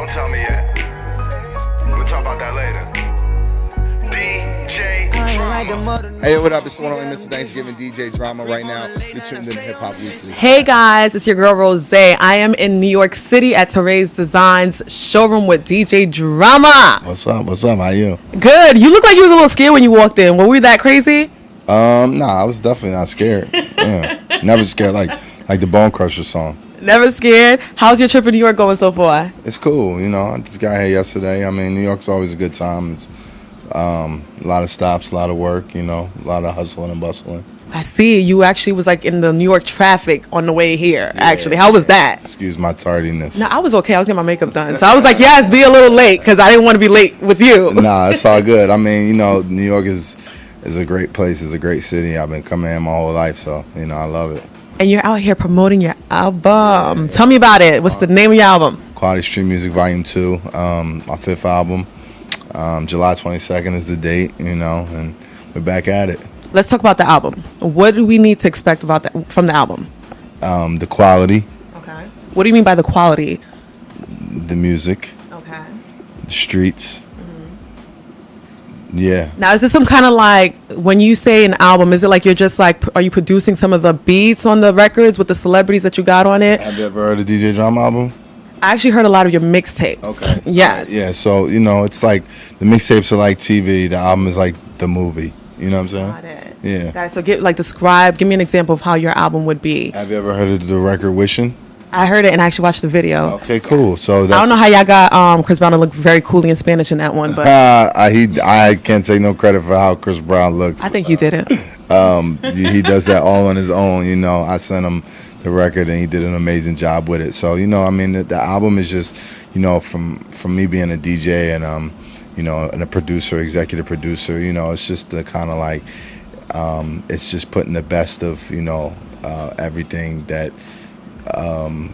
Don't tell me yet. We'll talk about that later. DJ Drama. Hey, what up? It's the one only Mr. Thanksgiving DJ Drama right now. You're tuned in to Hip Hop Weekly. Hey guys, it's your girl Roseay. I am in New York City at Terray's Designs showroom with DJ Drama. What's up? What's up? How you? Good. You look like you was a little scared when you walked in. Were we that crazy? Nah, I was definitely not scared. Yeah. Never scared, like the Bone Crusher song. Never scared. How's your trip in New York going so far? It's cool, you know. I just got here yesterday. I mean, New York's always a good time. It's a lot of stops, a lot of work, you know, a lot of hustling and bustling. I see. You actually was like in the New York traffic on the way here, actually. How was that? Excuse my tardiness. No, I was okay. I was getting my makeup done. So I was like, yes, be a little late because I didn't want to be late with you. Nah, it's all good. I mean, you know, New York is a great place. It's a great city. I've been coming here my whole life, so, you know, I love it. And you're out here promoting your album. Tell me about it. What's the name of your album? Quality Street Music Volume 2, my fifth album. July 22nd is the date, you know, and we're back at it. Let's talk about the album. What do we need to expect about from the album? The quality. Okay. What do you mean by the quality? The music. Okay. The streets. Yeah. Now, is this some kind of like, when you say an album, is it like you're just like, are you producing some of the beats on the records with the celebrities that you got on it? Have you ever heard of DJ Drama album? I actually heard a lot of your mixtapes. Okay. Yes. Yeah, so, you know, it's like the mixtapes are like TV, the album is like the movie. You know what I'm saying? Got it. Yeah. Got it. So give me an example of how your album would be. Have you ever heard of the record Wishing? I heard it and I actually watched the video. Okay, cool. So I don't know how y'all got Chris Brown to look very coolly in Spanish in that one, but I can't take no credit for how Chris Brown looks. I think you did it. He does that all on his own. You know, I sent him the record and he did an amazing job with it. So, you know, I mean, the album is just, you know, from me being a DJ and you know, and a producer, executive producer, you know, it's just the kind of like it's just putting the best of, you know, everything that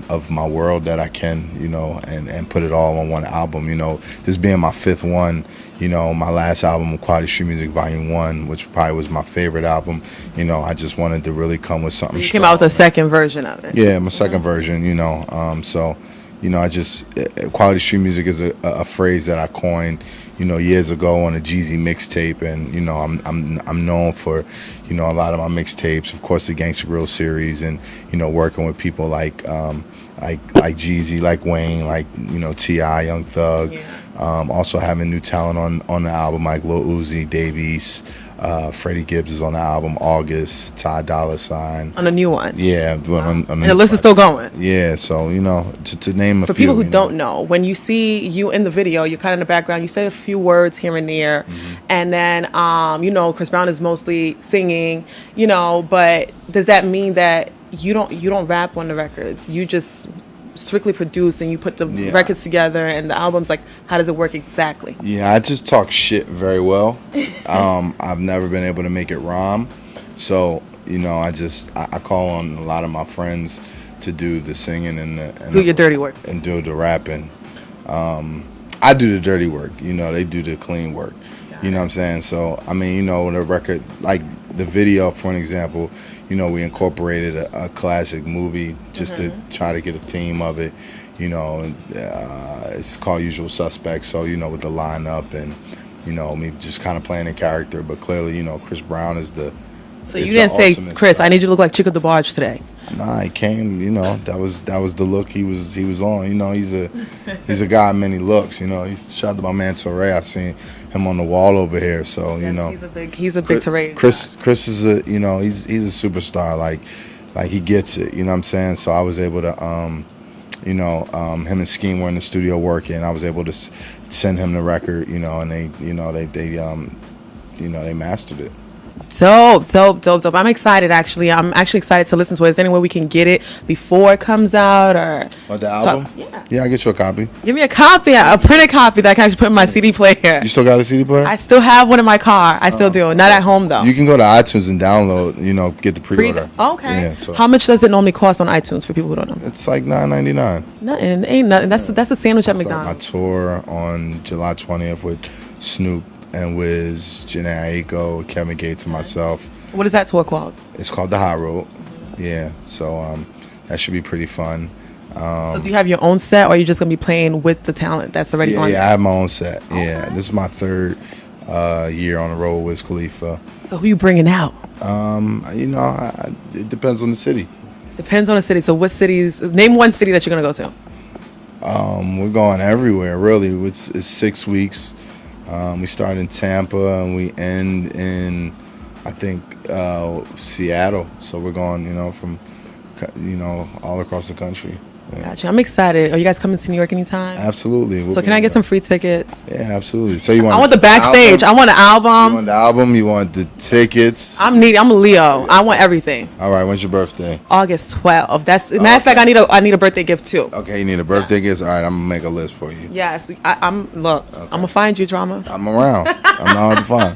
of my world that I can, you know, and put it all on one album. You know, this being my fifth one, you know, my last album, Quality Street Music Volume 1, which probably was my favorite album, you know, I just wanted to really come with something So you came out with a second version of it. Yeah, my second version, you know, so, you know, Quality Street Music is a phrase that I coined, you know, years ago on a Jeezy mixtape, and you know, I'm known for, you know, a lot of my mixtapes, of course, the Gangsta Grill series, and you know, working with people like Jeezy, like Wayne, like, you know, T.I., Young Thug, also having new talent on the album like Lil Uzi, Dave East, Freddie Gibbs is on the album, August, Ty Dolla $ign. On a new one. Yeah. On and the list is still going. Yeah, so, you know, to name a few. For people who don't know, when you see you in the video, you're kind of in the background, you say a few words here and there, and then, you know, Chris Brown is mostly singing, you know, but does that mean that you don't rap on the records? You just strictly produce and you put the records together and the albums, like, how does it work exactly? Yeah, I just talk shit very well. I've never been able to make it rhyme, so, you know, I call on a lot of my friends to do the singing and do your dirty work and do the rapping. I do the dirty work, you know, they do the clean work. You know what I'm saying? So, I mean, you know, the record, like the video, for an example, you know, we incorporated a classic movie just to try to get a theme of it, you know, and it's called Usual Suspects, so, you know, with the lineup and, you know, me just kind of playing a character, but clearly, you know, Chris Brown is the So you didn't say, Chris, I need you to look like Chico DeBarge today. Nah, he came, you know, that was the look he was on. You know, he's a guy of many looks, you know. Shout out to my man Torrey. I seen him on the wall over here, so, you know. He's a big Torrey. Chris is a, you know, he's a superstar, like he gets it, you know what I'm saying? So I was able to you know, him and Scheme were in the studio working. I was able to send him the record, you know, and they mastered it. Dope. I'm excited, actually. I'm actually excited to listen to it. Is there any way we can get it before it comes out? Or what, the album? Yeah, I'll get you a copy. Give me a copy, a printed copy that I can actually put in my CD player. You still got a CD player? I still have one in my car. I still do. Not at home, though. You can go to iTunes and download, you know, get the pre-order. Okay. Yeah, so. How much does it normally cost on iTunes for people who don't know? It's like $9.99. Nothing. It ain't nothing. That's a sandwich at McDonald's. My tour on July 20th with Snoop and Wiz, Jhené Aiko, Kevin Gates, and myself. What is that tour called? It's called The High Road. Yeah, so that should be pretty fun. So do you have your own set, or are you just gonna be playing with the talent that's already on? Yeah, I have my own set. Yeah, this is my third year on the road with Wiz Khalifa. So who you bringing out? It depends on the city. Depends on the city. So what cities? Name one city that you're gonna go to. We're going everywhere, really. It's 6 weeks. We start in Tampa and we end in, I think, Seattle. So we're going, from, all across the country. Yeah. Gotcha. I'm excited. Are you guys coming to New York anytime? Absolutely. So can I get some free tickets? Yeah, absolutely. So you want? I want the backstage. I want an album. You want the album? You want the tickets? I'm a Leo. I want everything. All right. When's your birthday? August 12th. That's matter of fact. I need a birthday gift too. Okay, you need a birthday gift. All right, I'm gonna make a list for you. Yes, I'm gonna find you, Drama. I'm around. I'm not hard to find.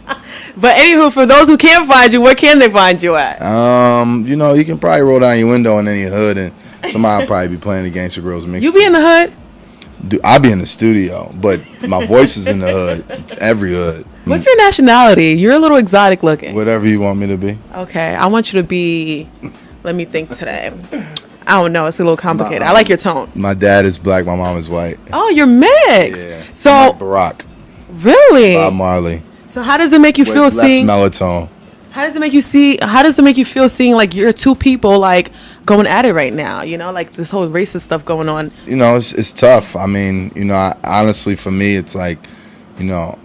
But anywho, for those who can't find you, where can they find you at? You can probably roll down your window in any hood, and somebody will probably be playing the Gangsta Grills mix. You be in the hood? I'll be in the studio, but my voice is in the hood. It's every hood. What's your nationality? You're a little exotic looking. Whatever you want me to be. Okay, I want you to be. Let me think today. I don't know. It's a little complicated. I like your tone. My dad is black. My mom is white. Oh, you're mixed. Yeah. So like Barack. Really? Bob Marley. So how does it make you feel less seeing melatonin? How does it make you feel seeing like you're two people like going at it right now? Like this whole racist stuff going on. It's tough. I mean, honestly, for me, it's like, a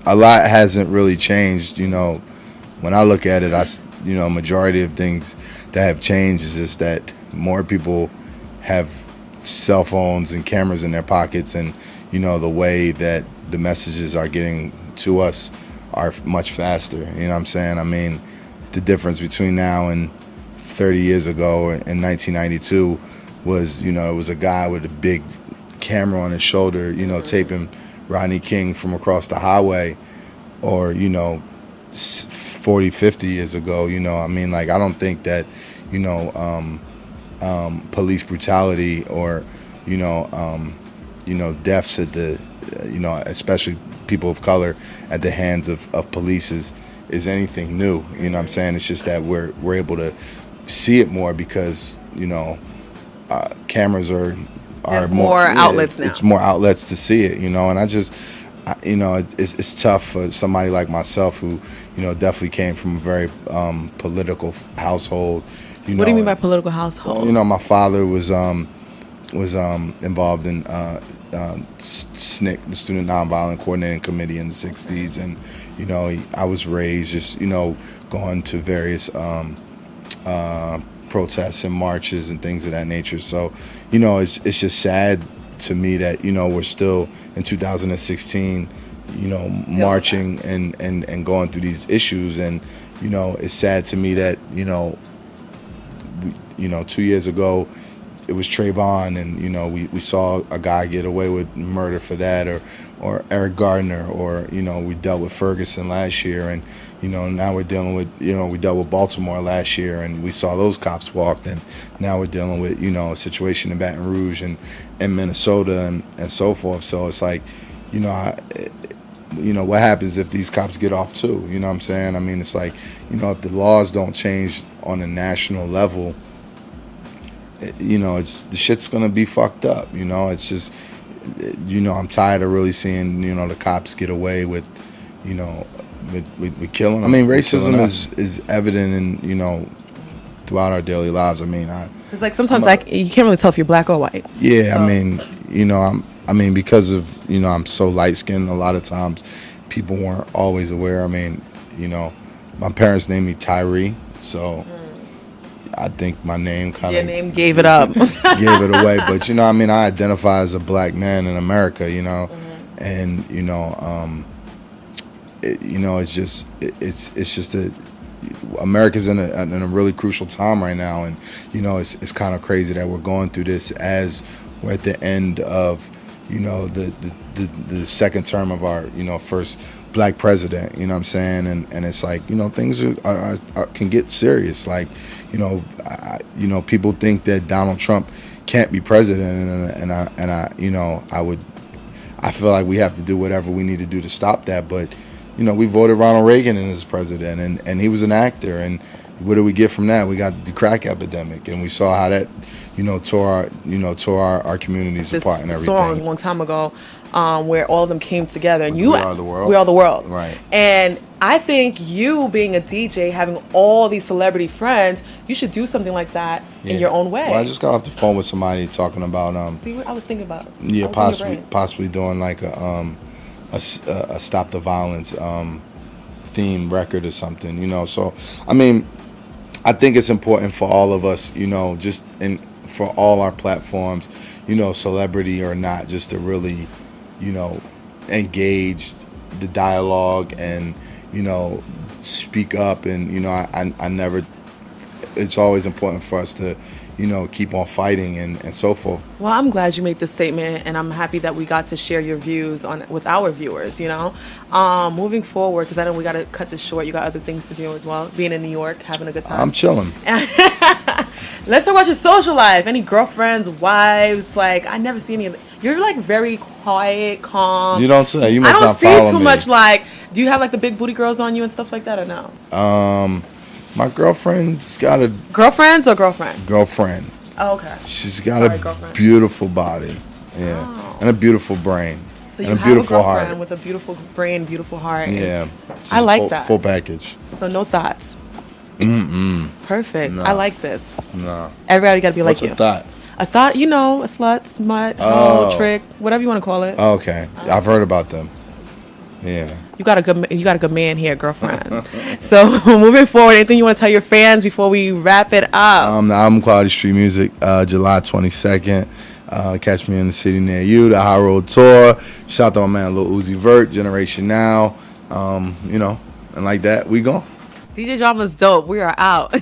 lot hasn't really changed. When I look at it, majority of things that have changed is just that more people have cell phones and cameras in their pockets, and the way that the messages are getting to us are much faster. You know what I'm saying? I mean, the difference between now and 30 years ago in 1992 was, it was a guy with a big camera on his shoulder, taping Rodney King from across the highway, or, 40, 50 years ago, I mean, like, I don't think that, police brutality or, deaths at the, especially people of color at the hands of police is anything new. You know what I'm saying? It's just that we're able to see it more because, cameras are more outlets now. It's more outlets to see it, and I just, it's tough for somebody like myself who, definitely came from a very political household. What do you mean by political household? My father was involved in SNCC, the Student Nonviolent Coordinating Committee in the 60s, and I was raised just going to various protests and marches and things of that nature. So it's just sad to me that we're still in 2016 marching and going through these issues, and it's sad to me that 2 years ago it was Trayvon, and we saw a guy get away with murder for that, or Eric Gardner, or we dealt with Ferguson last year, and now we're dealing with we dealt with Baltimore last year, and we saw those cops walked, and now we're dealing with a situation in Baton Rouge and Minnesota and so forth. So it's like what happens if these cops get off too? You know what I'm saying? I mean, it's like if the laws don't change on a national level, it's the shit's gonna be fucked up. It's just I'm tired of really seeing the cops get away with with killing. I mean, racism is evident in throughout our daily lives. I mean, it's like sometimes you can't really tell if you're black or white. Yeah, so. I mean, because of I'm so light skinned. A lot of times, people weren't always aware. I mean, my parents named me Tyree, so. I think my name kind of... Your name gave it up. Gave it away. But, I identify as a black man in America, Mm-hmm. And, it's just that America's in a really crucial time right now. And, it's kind of crazy that we're going through this as we're at the end of, the second term of our, first black president, you know what I'm saying? And it's like, things are can get serious. Like, people think that Donald Trump can't be president, and I feel like we have to do whatever we need to do to stop that. But, we voted Ronald Reagan in as president, and he was an actor, and what do we get from that? We got the crack epidemic, and we saw how that, tore our communities This apart and everything. song one time ago, where all of them came together, and you, We Are the World? We Are the World, Right. And I think you being a DJ, having all these celebrity friends, you should do something like that in your own way. Well, I just got off the phone with somebody talking about See what I was thinking about? yeah, I was in your brain. possibly doing like a Stop the Violence theme record or something, So I mean, I think it's important for all of us, just for all our platforms, celebrity or not, just to really, engage the dialogue and, speak up. And, I never, it's always important for us to, keep on fighting and so forth. Well, I'm glad you made this statement, and I'm happy that we got to share your views with our viewers, Moving forward, because I know we got to cut this short. You got other things to do as well. Being in New York, having a good time. I'm chilling. Let's talk about your social life. Any girlfriends, wives? Like, I never see any of that. You're, like, very quiet, calm. You don't say. You must I don't not see follow too me. much, like, do you have, like, the big booty girls on you and stuff like that, or no? My girlfriend's got a Girlfriends or girlfriend? girlfriend. Oh, okay. She's got Sorry, a girlfriend. beautiful body, Oh. and a beautiful brain, So you and a have a beautiful girlfriend heart. with a beautiful brain, beautiful heart. and- Yeah, I like full, that. full package. So no thoughts. Perfect. No. I like this. No, Everybody got to be what's like a you. thought? A thought, a slut, smut, hoe, trick, whatever you want to call it. Okay, I've heard about them. Yeah. You got a good man here, girlfriend. So moving forward, anything you want to tell your fans before we wrap it up? The album Quality Street Music, July 22nd. Catch me in the city near you. The High Road Tour. Shout out to my man Lil Uzi Vert, Generation Now. And like that, we go. DJ Drama's dope. We are out.